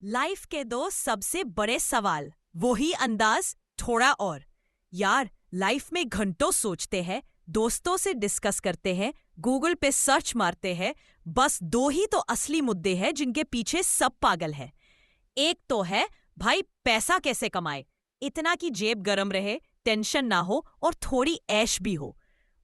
Life के दो सबसे बड़े सवाल, वही अंदाज थोड़ा और। यार, लाइफ में घंटों सोचते हैं, दोस्तों से डिस्कस करते हैं, गूगल पे सर्च मारते हैं। बस दो ही तो असली मुद्दे हैं जिनके पीछे सब पागल है। एक तो है भाई, पैसा कैसे कमाए, इतना कि जेब गरम रहे, टेंशन ना हो और थोड़ी ऐश भी हो।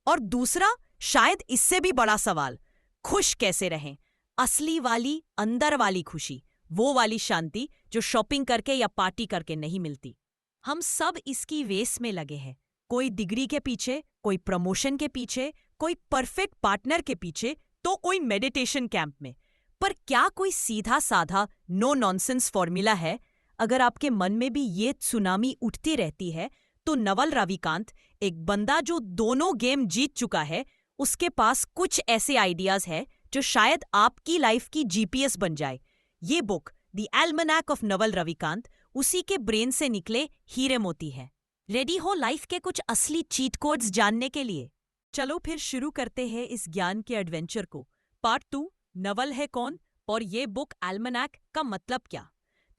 और दूसरा, शायद इससे भी बड़ा सवाल, खुश कैसे रहें, असली वाली अंदर वाली खुशी, वो वाली शांति जो शॉपिंग करके या पार्टी करके नहीं मिलती। हम सब इसकी रेस में लगे हैं, कोई डिग्री के पीछे, कोई प्रमोशन के पीछे, कोई परफेक्ट पार्टनर के पीछे, तो कोई मेडिटेशन कैंप में। पर क्या कोई सीधा साधा नो नॉनसेंस फॉर्मूला है? अगर आपके मन में भी ये सुनामी उठती रहती है, तो नवल रविकांत, एक बंदा जो दोनों गेम जीत चुका है, उसके पास कुछ ऐसे आइडियाज है जो शायद आपकी लाइफ की जीपीएस बन जाए। ये book the almanack of Naval Ravikant उसी के ब्रेन से निकले हीरे मोती है। रेडी हो लाइफ के कुछ असली चीट कोड्स जानने के लिए? चलो फिर शुरू करते हैं इस ज्ञान के एडवेंचर को। पार्ट 2, नवल है कौन और ये बुक एल्मनैक का मतलब क्या।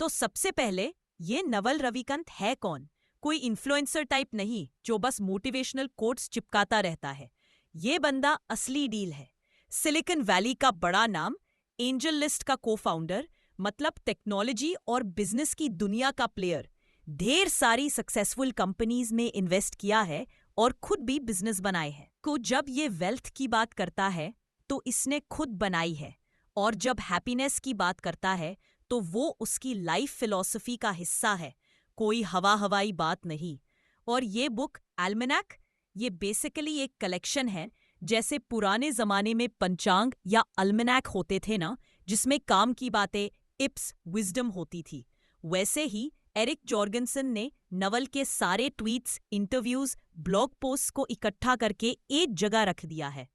तो सबसे पहले, ये नवल रविकांत है कौन? कोई इन्फ्लुएंसर टाइप नहीं जो बस मोटिवेशनल कोट्स चिपकाता रहता है। ये बंदा असली डील है, सिलिकॉन वैली का बड़ा नाम, एंजल लिस्ट का को-फाउंडर, मतलब टेक्नोलॉजी और बिजनेस की दुनिया का प्लेयर। ढेर सारी सक्सेसफुल कंपनीज में इन्वेस्ट किया है और खुद भी बिजनेस बनाए हैं। को जब ये वेल्थ की बात करता है तो इसने खुद बनाई है, और जब हैप्पीनेस की बात करता है तो वो उसकी लाइफ फिलॉसफी का हिस्सा है, कोई हवाई बात नहीं। और ये बुक एल्मनैक, ये बेसिकली एक कलेक्शन है, जैसे पुराने जमाने में पंचांग या अल्मनैक होते थे ना, जिसमें काम की बातें, टिप्स, विजडम होती थी। वैसे ही एरिक जॉर्गनसन ने नवल के सारे ट्वीट्स, इंटरव्यूज, ब्लॉग पोस्ट को इकट्ठा करके एक जगह रख दिया है।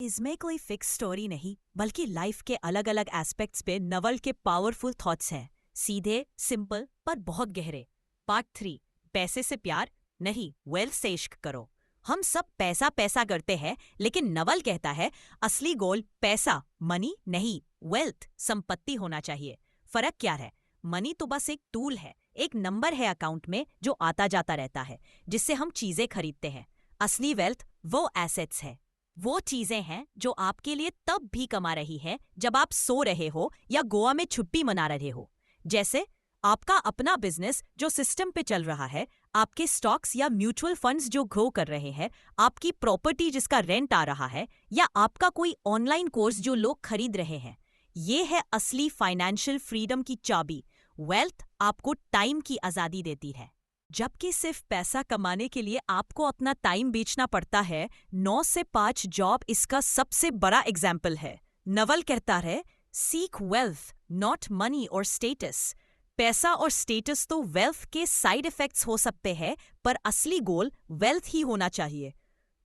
इसमें कोई फिक्स स्टोरी नहीं, बल्कि लाइफ के अलग अलग एस्पेक्ट्स पे नवल के पावरफुल थॉट्स हैं, सीधे, सिंपल पर बहुत गहरे। पार्ट 3, पैसे से प्यार नहीं, वेल्थ से इश्क करो। हम सब पैसा पैसा करते हैं, लेकिन नवल कहता है असली गोल पैसा, मनी नहीं, वेल्थ, संपत्ति होना चाहिए। फर्क क्या है? मनी तो बस एक टूल है, एक नंबर है अकाउंट में जो आता जाता रहता है, जिससे हम चीजें खरीदते हैं। असली वेल्थ वो एसेट्स है, वो चीजें हैं जो आपके लिए तब भी कमा रही है जब आप सो रहे हो या गोवा में छुट्टी मना रहे हो। जैसे आपका अपना बिजनेस जो सिस्टम पे चल रहा है, आपके स्टॉक्स या म्यूचुअल फंड्स जो ग्रो कर रहे हैं, आपकी प्रॉपर्टी जिसका रेंट आ रहा है, या आपका कोई ऑनलाइन कोर्स जो लोग खरीद रहे हैं। ये है असली फाइनेंशियल फ्रीडम की चाबी। वेल्थ आपको टाइम की आजादी देती है, जबकि सिर्फ पैसा कमाने के लिए आपको अपना टाइम बेचना पड़ता है। 9 से 5 जॉब इसका सबसे बड़ा एग्जाम्पल है। नवल कहता है, सीक वेल्थ नॉट मनी और स्टेटस। पैसा और स्टेटस तो वेल्थ के साइड इफेक्ट्स हो सकते हैं, पर असली गोल वेल्थ ही होना चाहिए।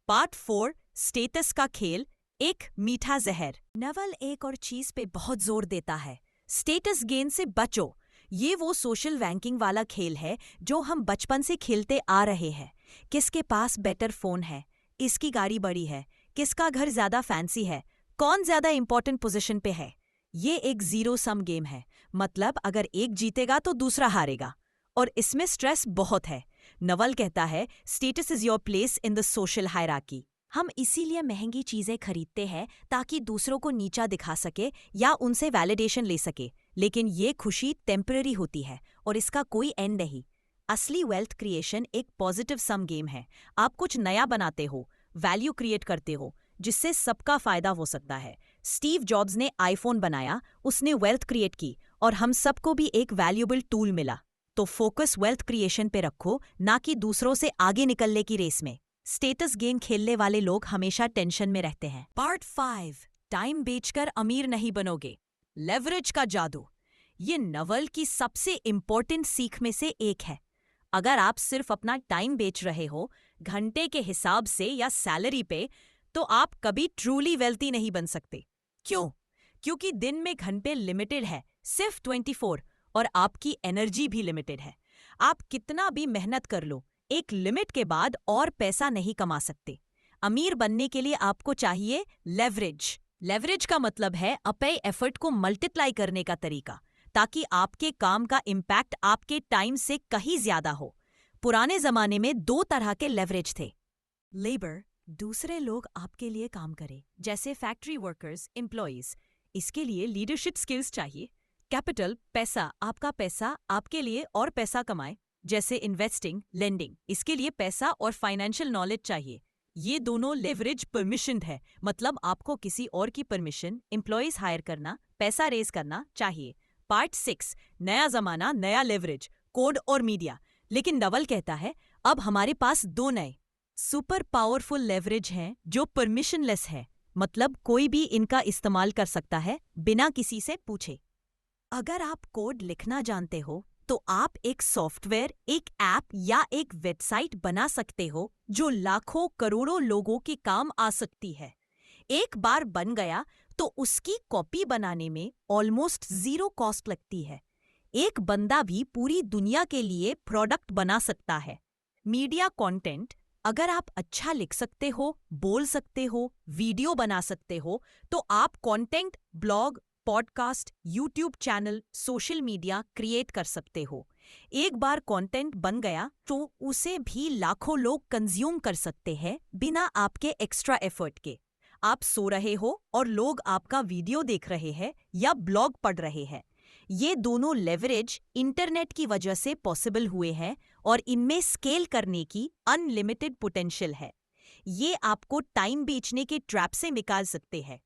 पार्ट 4, स्टेटस का खेल, एक मीठा जहर। नवल एक और चीज पे बहुत जोर देता है, स्टेटस गेन से बचो। ये वो सोशल रैंकिंग वाला खेल है जो हम बचपन से खेलते आ रहे हैं। किसके पास बेटर फोन है, इसकी गाड़ी बड़ी है, किसका घर ज्यादा फैंसी है, कौन ज्यादा इंपॉर्टेंट पोजीशन पे है। ये एक जीरो सम गेम है, मतलब अगर एक जीतेगा तो दूसरा हारेगा, और इसमें स्ट्रेस बहुत है। नवल कहता है, status is your place in the social hierarchy. हम इसीलिए महंगी चीजें खरीदते हैं ताकि दूसरों को नीचा दिखा सके या उनसे वैलिडेशन ले सके, लेकिन ये खुशी टेम्पररी होती है और इसका कोई एंड नहीं। असली वेल्थ क्रिएशन एक पॉजिटिव सम गेम है। आप कुछ नया बनाते हो, वैल्यू क्रिएट करते हो, जिससे सबका फायदा हो सकता है। स्टीव जॉब्स ने आईफोन बनाया, उसने वेल्थ क्रिएट की, और हम सबको भी एक वैल्यूएबल टूल मिला। तो फोकस वेल्थ क्रिएशन पे रखो, ना कि दूसरों से आगे निकलने की रेस में। स्टेटस गेम खेलने वाले लोग हमेशा टेंशन में रहते हैं। पार्ट 5, टाइम बेचकर अमीर नहीं बनोगे, लेवरेज का जादू। ये नवल की सबसे इंपॉर्टेंट सीख में से एक है। अगर आप सिर्फ अपना टाइम बेच रहे हो, घंटे के हिसाब से या सैलरी पे, तो आप कभी ट्रूली वेल्थी नहीं बन सकते। क्यों? क्योंकि दिन में घंटे लिमिटेड है, सिर्फ 24, और आपकी एनर्जी भी लिमिटेड है। आप कितना भी मेहनत कर लो, एक लिमिट के बाद और पैसा नहीं कमा सकते। अमीर बनने के लिए आपको चाहिए लेवरेज। लेवरेज का मतलब है अपने एफर्ट को मल्टीप्लाई करने का तरीका, ताकि आपके काम का इम्पैक्ट आपके टाइम से कहीं ज्यादा हो। पुराने जमाने में 2 तरह के लेवरेज थे। लेबर, दूसरे लोग आपके लिए काम करें, जैसे फैक्ट्री वर्कर्स, एम्प्लॉइज। इसके लिए लीडरशिप स्किल्स चाहिए। कैपिटल, पैसा आपके लिए और पैसा कमाए, जैसे इन्वेस्टिंग, लेंडिंग। इसके लिए पैसा और फाइनेंशियल नॉलेज चाहिए। ये दोनों लेवरेज परमिशन है, मतलब आपको किसी और की परमिशन, एम्प्लॉइज हायर करना, पैसा रेज करना चाहिए। पार्ट 6, नया जमाना, नया लेवरेज, कोड और मीडिया। लेकिन नवल कहता है अब हमारे पास 2 नए सुपर पावरफुल लेवरेज हैं जो परमिशनलेस है, मतलब कोई भी इनका इस्तेमाल कर सकता है बिना किसी से पूछे। अगर आप कोड लिखना जानते हो तो आप एक सॉफ्टवेयर, एक ऐप या एक वेबसाइट बना सकते हो जो लाखों करोड़ों लोगों के काम आ सकती है। एक बार बन गया तो उसकी कॉपी बनाने में ऑलमोस्ट 0 कॉस्ट लगती है। एक बंदा भी पूरी दुनिया के लिए प्रोडक्ट बना सकता है। मीडिया कंटेंट, अगर आप अच्छा लिख सकते हो, बोल सकते हो, वीडियो बना सकते हो, तो आप content, blog, podcast, YouTube channel, social media create कर सकते हो। एक बार कंटेंट बन गया तो उसे भी लाखों लोग कंज्यूम कर सकते हैं बिना आपके एक्स्ट्रा एफर्ट के। आप सो रहे हो और लोग आपका वीडियो देख रहे हैं या ब्लॉग पढ़ रहे हैं। ये दोनों लेवरेज इंटरनेट की वजह से पॉसिबल हुए हैं और इनमें स्केल करने की अनलिमिटेड पोटेंशियल है। ये आपको टाइम बेचने के ट्रैप से निकाल सकते हैं।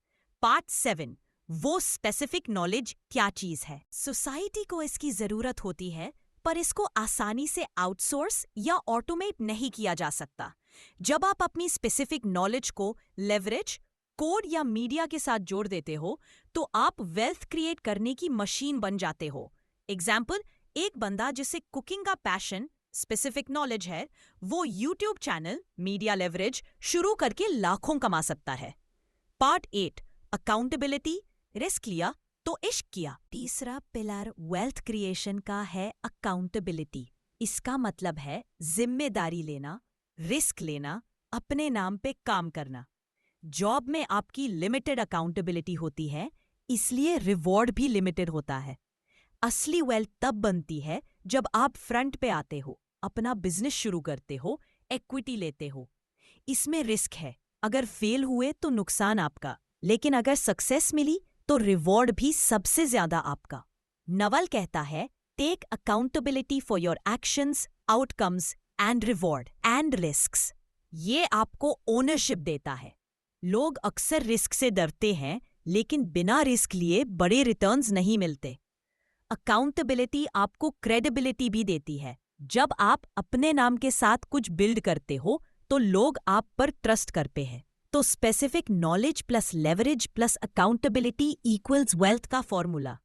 पार्ट 7, वो स्पेसिफिक नॉलेज क्या चीज है। सोसाइटी को इसकी जरूरत होती है, पर इसको आसानी से आउटसोर्स या ऑटोमेट नहीं किया जा सकता। जब आप अपनी स्पेसिफिक नॉलेज को लेवरेज, कोड या मीडिया के साथ जोड़ देते हो तो आप वेल्थ क्रिएट करने की मशीन बन जाते हो। एग्जाम्पल, एक बंदा जिसे कुकिंग का पैशन, स्पेसिफिक नॉलेज है, वो यूट्यूब चैनल, मीडिया लेवरेज शुरू करके लाखों कमा सकता है। पार्ट 8, अकाउंटेबिलिटी, रिस्क लिया तो इश्क किया। तीसरा पिलर वेल्थ क्रिएशन का है अकाउंटेबिलिटी। इसका मतलब है जिम्मेदारी लेना, रिस्क लेना, अपने नाम पे काम करना। जॉब में आपकी लिमिटेड अकाउंटेबिलिटी होती है, इसलिए रिवॉर्ड भी लिमिटेड होता है। असली वेल्थ तब बनती है जब आप फ्रंट पे आते हो, अपना बिजनेस शुरू करते हो, इक्विटी लेते हो। इसमें रिस्क है, अगर फेल हुए तो नुकसान आपका, लेकिन अगर सक्सेस मिली तो रिवॉर्ड भी सबसे ज्यादा आपका। नवल कहता है take accountability for your actions, outcomes and reward and risks. ये आपको ओनरशिप देता है। लोग अक्सर रिस्क से डरते हैं, लेकिन बिना रिस्क लिए बड़े रिटर्न्स नहीं मिलते। अकाउंटेबिलिटी आपको क्रेडिबिलिटी भी देती है। जब आप अपने नाम के साथ कुछ बिल्ड करते हो तो लोग आप पर ट्रस्ट करते हैं। तो specific knowledge plus leverage plus accountability equals wealth का फॉर्मूला।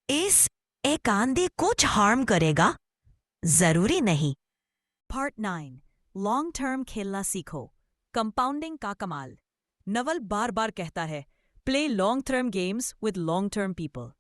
इस एक आंधे कुछ हार्म करेगा? जरूरी नहीं। पार्ट 9, लॉन्ग टर्म खेलना सीखो, कंपाउंडिंग का कमाल। नवल बार बार कहता है play long term games with long term people.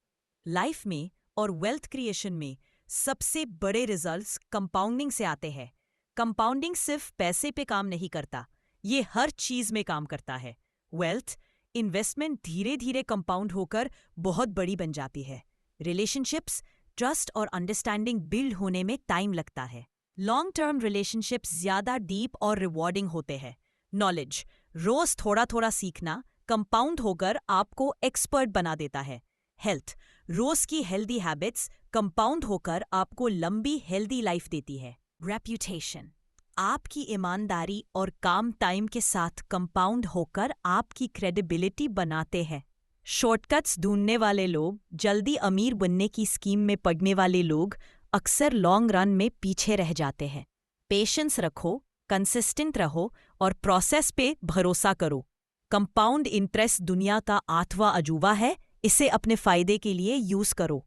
Life में और वेल्थ क्रिएशन में सबसे बड़े रिजल्ट्स कंपाउंडिंग से आते हैं। कंपाउंडिंग सिर्फ पैसे पे काम नहीं करता, ये हर चीज में काम करता है। वेल्थ इन्वेस्टमेंट धीरे धीरे कंपाउंड होकर बहुत बड़ी बन जाती है। रिलेशनशिप्स, ट्रस्ट और अंडरस्टैंडिंग बिल्ड होने में टाइम लगता है। लॉन्ग टर्म रिलेशनशिप्स ज्यादा डीप और रिवॉर्डिंग होते हैं। नॉलेज, रोज थोड़ा थोड़ा सीखना कंपाउंड होकर आपको एक्सपर्ट बना देता है। हेल्थ, रोज की हेल्दी हैबिट्स कंपाउंड होकर आपको लंबी हेल्दी लाइफ देती है। रेप्यूटेशन, आपकी ईमानदारी और काम टाइम के साथ कंपाउंड होकर आपकी क्रेडिबिलिटी बनाते हैं। शॉर्टकट्स ढूंढने वाले लोग, जल्दी अमीर बनने की स्कीम में पड़ने वाले लोग अक्सर लॉन्ग रन में पीछे रह जाते हैं। पेशेंस रखो, कंसिस्टेंट रहो और प्रोसेस पे भरोसा करो। कंपाउंड इंटरेस्ट दुनिया का 8वां अजूबा है, इसे अपने फायदे के लिए यूज करो।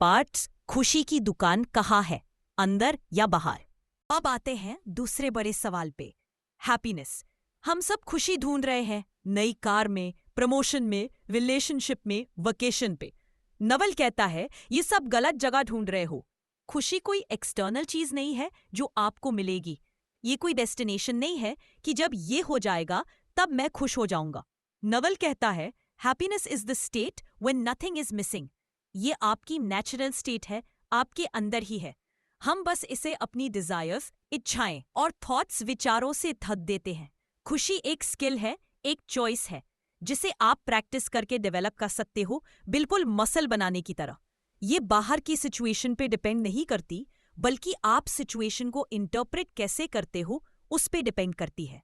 पार्ट्स, खुशी की दुकान कहाँ है, अंदर या बाहर? अब आते हैं दूसरे बड़े सवाल पे, हैप्पीनेस। हम सब खुशी ढूंढ रहे हैं, नई कार में, प्रमोशन में, रिलेशनशिप में, वेकेशन पे। नवल कहता है ये सब गलत जगह ढूंढ रहे हो। खुशी कोई एक्सटर्नल चीज नहीं है जो आपको मिलेगी। ये कोई डेस्टिनेशन नहीं है कि जब ये हो जाएगा तब मैं खुश हो जाऊंगा। नवल कहता है, happiness is the state when nothing is missing. ये आपकी नेचुरल स्टेट है, आपके अंदर ही है। हम बस इसे अपनी डिजायर्स, इच्छाएं और थॉट्स, विचारों से थक देते हैं। खुशी एक स्किल है, एक चॉइस है, जिसे आप प्रैक्टिस करके डेवलप कर सकते हो, बिल्कुल मसल बनाने की तरह। ये बाहर की सिचुएशन पे डिपेंड नहीं करती, बल्कि आप सिचुएशन को इंटरप्रेट कैसे करते हो उस पे डिपेंड करती है।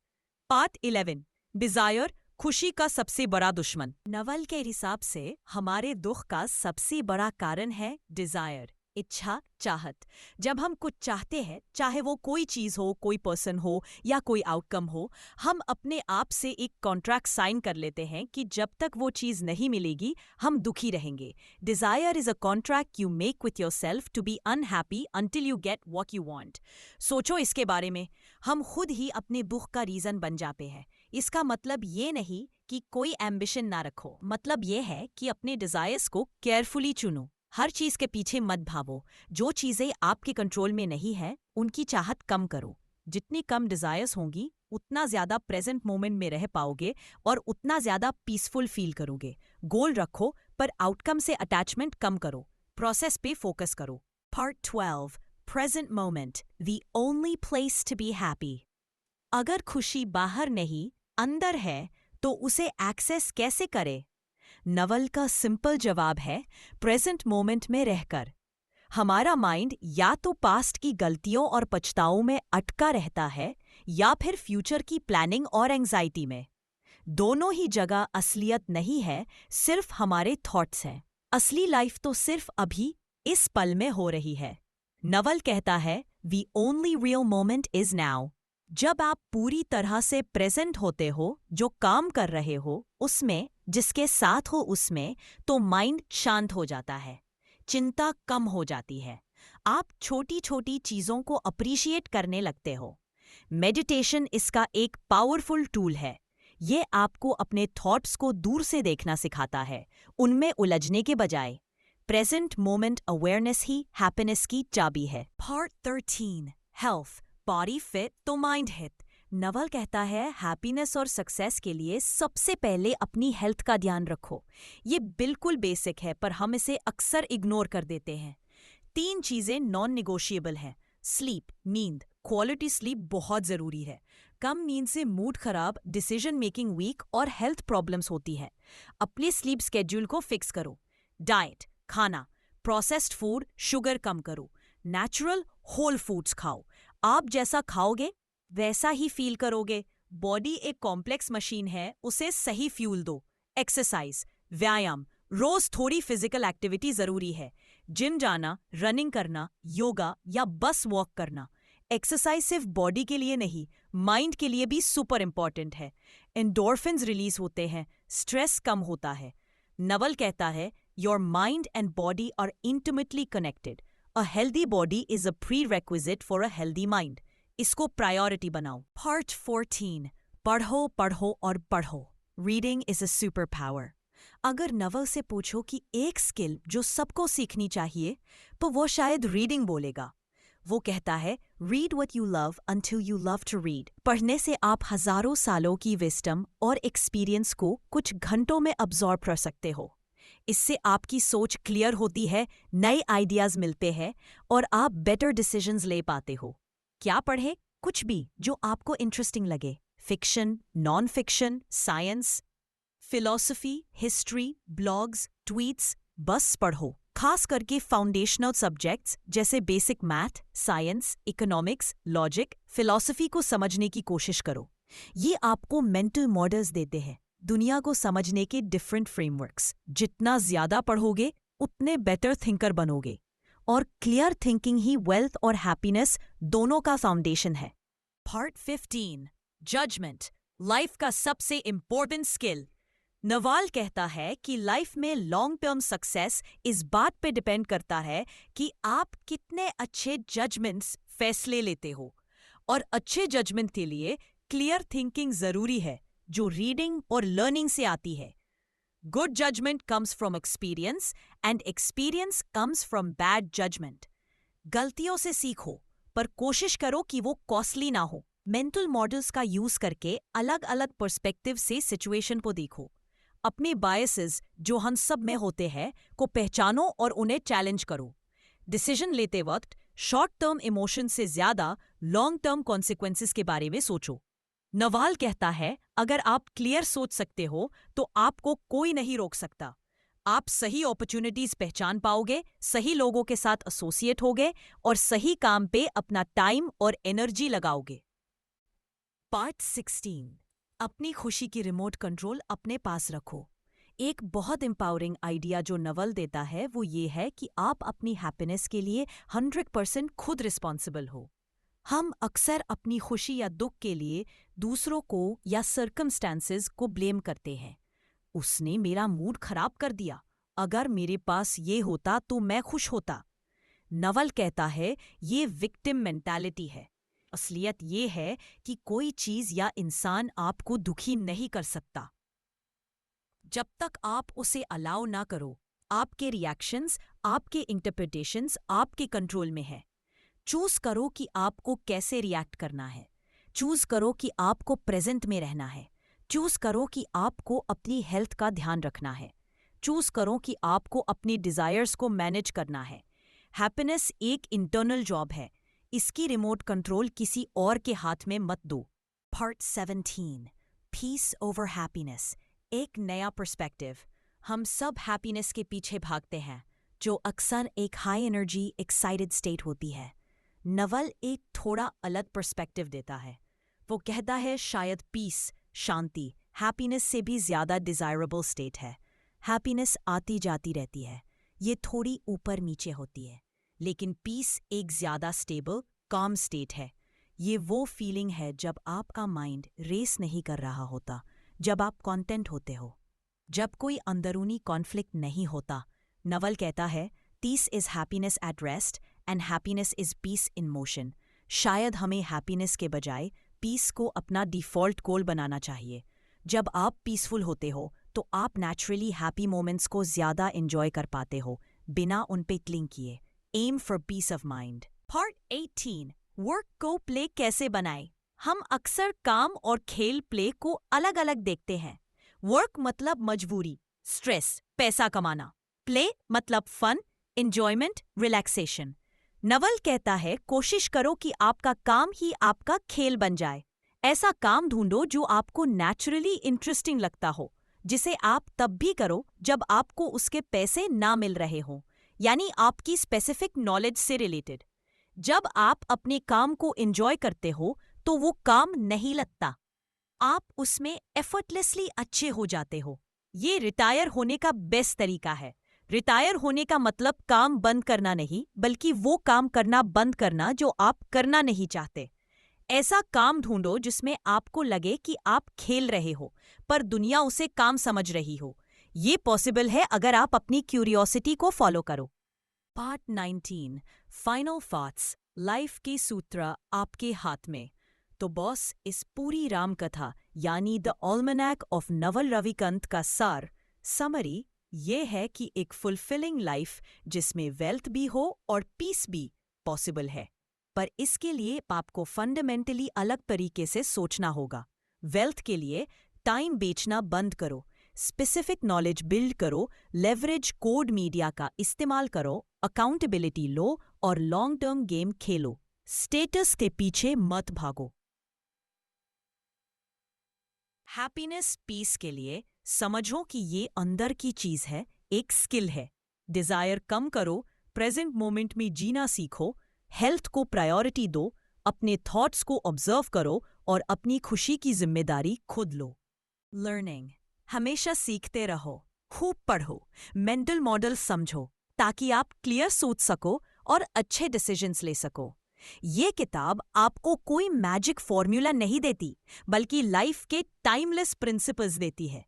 पार्ट 11, डिजायर, खुशी का सबसे बड़ा दुश्मन। नवल के हिसाब से हमारे दुख का सबसे बड़ा कारण है डिजायर, इच्छा, चाहत। जब हम कुछ चाहते हैं, चाहे वो कोई चीज हो, कोई पर्सन हो या कोई आउटकम हो, हम अपने आप से एक कॉन्ट्रैक्ट साइन कर लेते हैं कि जब तक वो चीज नहीं मिलेगी हम दुखी रहेंगे। Desire is a contract you make with yourself to be unhappy until you get what you want. सोचो इसके बारे में, हम खुद ही अपने दुख का रीजन बन जाते हैं। इसका मतलब ये नहीं कि कोई एम्बिशन ना रखो, मतलब ये है कि अपने डिजायर्स को केयरफुली चुनो। हर चीज के पीछे मत भागो। जो चीजें आपके कंट्रोल में नहीं है उनकी चाहत कम करो। जितनी कम डिजायर्स होंगी उतना ज्यादा प्रेजेंट मोमेंट में रह पाओगे और उतना ज्यादा पीसफुल फील करोगे। गोल रखो पर आउटकम से अटैचमेंट कम करो, प्रोसेस पे फोकस करो। Part 12, present moment, the only place to be happy. अगर खुशी बाहर नहीं अंदर है तो उसे एक्सेस कैसे करें? नवल का सिंपल जवाब है, प्रेजेंट मोमेंट में रहकर। हमारा माइंड या तो पास्ट की गलतियों और पछताओं में अटका रहता है या फिर फ्यूचर की प्लानिंग और एंजाइटी में। दोनों ही जगह असलियत नहीं है, सिर्फ हमारे थॉट्स हैं। असली लाइफ तो सिर्फ अभी इस पल में हो रही है। नवल कहता है, the only real moment is now. जब आप पूरी तरह से प्रेजेंट होते हो, जो काम कर रहे हो उसमें, जिसके साथ हो उसमें, तो माइंड शांत हो जाता है, चिंता कम हो जाती है। आप छोटी छोटी चीजों को अप्रिशिएट करने लगते हो। मेडिटेशन इसका एक पावरफुल टूल है। ये आपको अपने थॉट्स को दूर से देखना सिखाता है, उनमें उलझने के बजाय। प्रेजेंट मोमेंट अवेयरनेस ही हैप्पीनेस की चाबी है। पार्ट 13, हेल्थ, बॉडी फिट तो माइंड हिट। नवल कहता है, हैप्पीनेस और सक्सेस के लिए सबसे पहले अपनी हेल्थ का ध्यान रखो। ये बिल्कुल बेसिक है पर हम इसे अक्सर इग्नोर कर देते हैं। 3 चीजें नॉन निगोशिएबल हैं। स्लीप, नींद, क्वालिटी स्लीप बहुत जरूरी है। कम नींद से मूड खराब, डिसीजन मेकिंग वीक और हेल्थ प्रॉब्लम्स होती है। अपने स्लीप स्केड्यूल को फिक्स करो। डाइट, खाना, प्रोसेस्ड फूड, शुगर कम करो। नेचुरल होल फूड्स खाओ। आप जैसा खाओगे वैसा ही फील करोगे। बॉडी एक कॉम्प्लेक्स मशीन है, उसे सही फ्यूल दो। एक्सरसाइज, व्यायाम, रोज थोड़ी फिजिकल एक्टिविटी जरूरी है। जिम जाना, रनिंग करना, योगा या बस वॉक करना। एक्सरसाइज सिर्फ बॉडी के लिए नहीं, माइंड के लिए भी सुपर इंपॉर्टेंट है। एंडोर्फिन्स रिलीज होते हैं, स्ट्रेस कम होता है। नवल कहता है, your mind and body are intimately connected. A healthy body is a prerequisite for a healthy mind. इसको प्रायोरिटी बनाओ। पार्ट 14, पढ़ो पढ़ो और पढ़ो। Reading is a super power. अगर नवल से पूछो कि एक स्किल जो सबको सीखनी चाहिए, तो वो शायद रीडिंग बोलेगा। वो कहता है, read what you love until you love to read। पढ़ने से आप हजारों सालों की विस्डम और एक्सपीरियंस को कुछ घंटों में अब्सॉर्ब कर सकते हो। इससे आपकी सोच क्लियर होती है, नए आइडियाज मिलते हैं और आप बेटर डिसीजंस ले पाते हो। क्या पढ़े? कुछ भी जो आपको इंटरेस्टिंग लगे। Fiction, non fiction, science, philosophy, history, blogs, tweets, बस पढ़ो। खास करके फाउंडेशनल सब्जेक्ट्स जैसे basic math, science, economics, logic, philosophy को समझने की कोशिश करो। ये आपको मेंटल मॉडल्स देते हैं, दुनिया को समझने के डिफरेंट फ्रेमवर्क्स। जितना ज्यादा पढ़ोगे उतने बेटर थिंकर बनोगे। और क्लियर थिंकिंग ही वेल्थ और हैप्पीनेस दोनों का फाउंडेशन है। पार्ट 15, जजमेंट, लाइफ का सबसे इंपॉर्टेंट स्किल। नवाल कहता है कि लाइफ में लॉन्ग टर्म सक्सेस इस बात पे डिपेंड करता है कि आप कितने अच्छे जजमेंट्स, फैसले लेते हो। और अच्छे जजमेंट के लिए क्लियर थिंकिंग जरूरी है, जो रीडिंग और लर्निंग से आती है। Good judgment comes from experience and experience comes from bad judgment. गलतियों से सीखो, पर कोशिश करो कि वो कॉस्टली ना हो। मेंटल मॉडल्स का यूज करके अलग अलग पर्सपेक्टिव से सिचुएशन को देखो। अपने बायसेस जो हम सब में होते हैं को पहचानो और उन्हें चैलेंज करो। डिसीजन लेते वक्त शॉर्ट टर्म इमोशन से ज्यादा लॉन्ग टर्म कॉन्सिक्वेंसेस के बारे में सोचो। नवाल कहता है, अगर आप क्लियर सोच सकते हो तो आपको कोई नहीं रोक सकता। आप सही अपॉर्चुनिटीज पहचान पाओगे, सही लोगों के साथ एसोसिएट होगे और सही काम पे अपना टाइम और एनर्जी लगाओगे। पार्ट 16, अपनी खुशी की रिमोट कंट्रोल अपने पास रखो। एक बहुत एम्पावरिंग आइडिया जो नवल देता है वो ये है कि आप अपनी हैप्पीनेस के लिए 100% खुद रिस्पॉन्सिबल हो। हम अक्सर अपनी खुशी या दुख के लिए दूसरों को या सर्कमस्टेंसेस को ब्लेम करते हैं। उसने मेरा मूड खराब कर दिया, अगर मेरे पास ये होता तो मैं खुश होता। नवल कहता है ये विक्टिम मेंटालिटी है। असलियत ये है कि कोई चीज या इंसान आपको दुखी नहीं कर सकता जब तक आप उसे अलाउ ना करो। आपके रिएक्शंस, आपके इंटरप्रिटेशंस आपके कंट्रोल में है। चूज करो कि आपको कैसे रिएक्ट करना है। चूज करो कि आपको प्रेजेंट में रहना है। चूज करो कि आपको अपनी हेल्थ का ध्यान रखना है। चूज करो कि आपको अपनी डिजायर्स को मैनेज करना है। हैप्पीनेस एक इंटरनल जॉब है, इसकी रिमोट कंट्रोल किसी और के हाथ में मत दो। पार्ट 17, पीस ओवर हैप्पीनेस, एक नया पर्सपेक्टिव। हम सब हैप्पीनेस के पीछे भागते हैं, जो अक्सर एक हाई एनर्जी एक्साइटेड स्टेट होती है। नवल एक थोड़ा अलग पर्सपेक्टिव देता है। वो कहता है शायद पीस, शांति, हैप्पीनेस से भी ज्यादा डिजायरेबल स्टेट है। हैप्पीनेस आती जाती रहती है, ये थोड़ी ऊपर नीचे होती है, लेकिन पीस एक ज्यादा स्टेबल, काम स्टेट है। ये वो फीलिंग है जब आपका माइंड रेस नहीं कर रहा होता, जब आप कॉन्टेंट होते हो, जब कोई अंदरूनी कॉन्फ्लिक्ट नहीं होता। नवल कहता है peace is happiness at rest and happiness is peace in motion. शायद हमें हैप्पीनेस के बजाय पीस को अपना डिफ़ॉल्ट गोल बनाना चाहिए। जब आप पीसफुल होते हो तो आप नेचुरली हैप्पी मोमेंट्स को ज़्यादा एंजॉय कर पाते हो, बिना उन पे क्लिंग किए। Aim for peace of mind. Part 18, work को प्ले कैसे बनाएं। हम अक्सर काम और खेल प्ले को अलग अलग देखते हैं। वर्क मतलब मजबूरी, स्ट्रेस, पैसा कमाना। प्ले मतलब फन, एंजॉयमेंट, रिलैक्सेशन। नवल कहता है कोशिश करो कि आपका काम ही आपका खेल बन जाए। ऐसा काम ढूंढो जो आपको नेचुरली इंटरेस्टिंग लगता हो, जिसे आप तब भी करो जब आपको उसके पैसे ना मिल रहे हों, यानी आपकी स्पेसिफिक नॉलेज से रिलेटेड। जब आप अपने काम को एंजॉय करते हो तो वो काम नहीं लगता, आप उसमें एफर्टलेसली अच्छे हो जाते हो। ये रिटायर होने का बेस्ट तरीका है। रिटायर होने का मतलब काम बंद करना नहीं, बल्कि वो काम करना बंद करना जो आप करना नहीं चाहते। ऐसा काम ढूंढो जिसमें आपको लगे कि आप खेल रहे हो, पर दुनिया उसे काम समझ रही हो। ये पॉसिबल है अगर आप अपनी क्यूरियोसिटी को फॉलो करो। पार्ट 19, फाइनल थॉट्स, लाइफ के सूत्र आपके हाथ में। तो बॉस, इस पूरी रामकथा यानी द ऑल्मनैक ऑफ नवल रविकांत का सार, समरी, ये है कि एक फुलफिलिंग लाइफ जिसमें वेल्थ भी हो और पीस भी पॉसिबल है, पर इसके लिए आपको फंडामेंटली अलग तरीके से सोचना होगा। वेल्थ के लिए टाइम बेचना बंद करो, स्पेसिफिक नॉलेज बिल्ड करो, लेवरेज कोड मीडिया का इस्तेमाल करो, अकाउंटेबिलिटी लो और लॉन्ग टर्म गेम खेलो। स्टेटस के पीछे मत भागो। हैप्पीनेस पीस के लिए समझो कि ये अंदर की चीज है, एक स्किल है। डिजायर कम करो, प्रेजेंट मोमेंट में जीना सीखो, हेल्थ को प्रायोरिटी दो, अपने थॉट्स को ऑब्जर्व करो और अपनी खुशी की जिम्मेदारी खुद लो। लर्निंग, हमेशा सीखते रहो, खूब पढ़ो, मेंटल मॉडल समझो, ताकि आप क्लियर सोच सको और अच्छे डिसीजंस ले सको। ये किताब आपको कोई मैजिक फॉर्मूला नहीं देती, बल्कि लाइफ के टाइमलेस प्रिंसिपल्स देती है।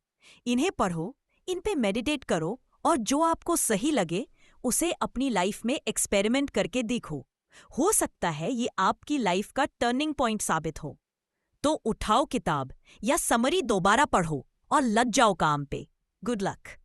इन्हें पढ़ो, इन पे मेडिटेट करो और जो आपको सही लगे उसे अपनी लाइफ में एक्सपेरिमेंट करके देखो। हो सकता है ये आपकी लाइफ का टर्निंग पॉइंट साबित हो। तो उठाओ किताब या समरी दोबारा पढ़ो और लग जाओ काम पे। Good luck.